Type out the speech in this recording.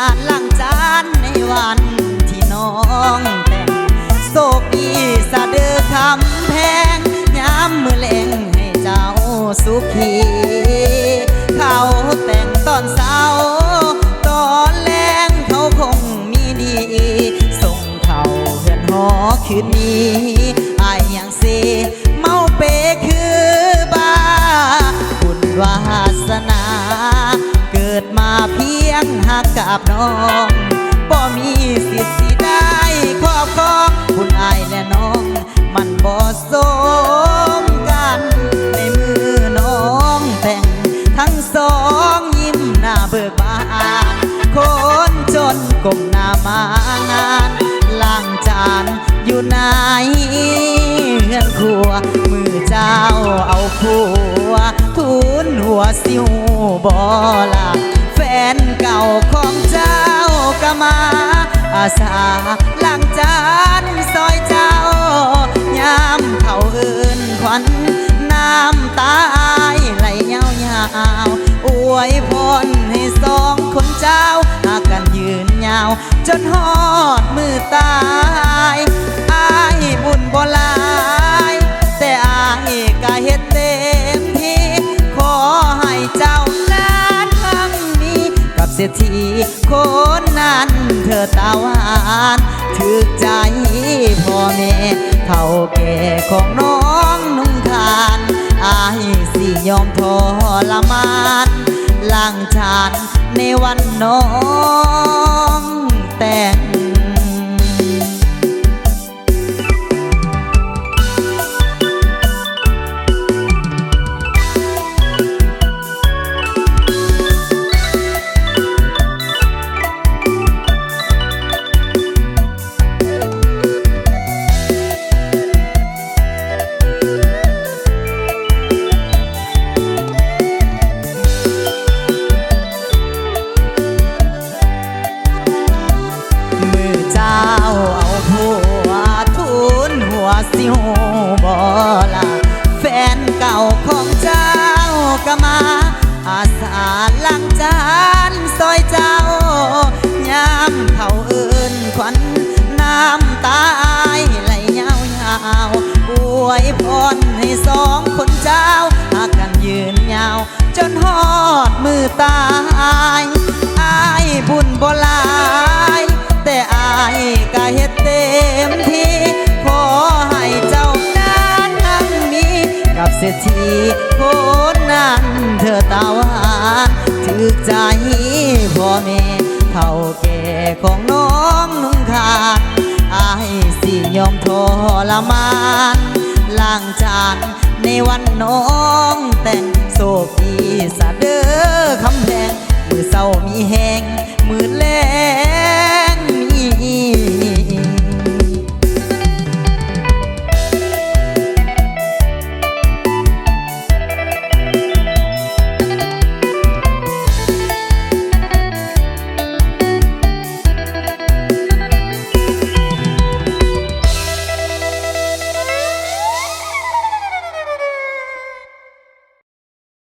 านล้างจานในวันที่น้องแต่งโศกอีสะเดือคำแพงย้ำมือแรงให้เจ้าสุขีเขาแต่งตอนเศร้าตอนแรงเขาคงมีดีส่งเขาเพื่อนหอคืนนี้อายยังเสเมาเปคือบ้าบุญวาสนาเกิดมาเพียงหักกับน้องบ่มีสิทธิ์สิได้ครอบครองบุญอายและน้องมันบ่สมกันในมือน้องแต่งทั้งสองยิ้มหน้าเบิกบานคนจนก้มหน้ามางานล้างจานอยู่ไหนเฮือนครัวมือเจ้าเอาผัวทุนหัวสิวบ่ล่ะแฟนเก่าของเจ้าก็มาอาสาล้างจานซอยเจ้ายามเขาเอิ้นขวัญน้ำตาไหลยาวๆอวยพรให้สองคนเจ้าหากันยืนยาวจนฮอดมือตายอายบุญบ่หลายแต่อายก็เฮ็ดเต็มที่ขอให้เจ้านั้นทั้งนี้กับเศรษฐีคนนั้นเธอตาหวานถึกใจพ่อแม่เฒ่าแก่ของน้องนุ่งขานอายสิยอมทรมานล้างจานในวันน้องแต่งสิวบ่ล่ะแฟนเก่าของเจ้าก็มาอาสาล้างจานซอยเจ้ายามเขาเอิ้นขวัญน้ำตาไหลยาวๆอวยพรให้สองคนเจ้าหากันยืนยาวจนฮอดมือตายอายบุญบ่หลายแต่อายก็เฮ็ดเต็มที่ขอให้เจ้านั้นทั้งมีกับเศรษฐีคนนั้นเธอตาหวานถึกใจพ่อแม่เฒ่าแก่ของน้องนุ่งขาดอายสิยอมทรมานล้างจานในวันน้องแต่งโศกอีสะเด้อคำแพงมือเศร้ามีแหงมือแล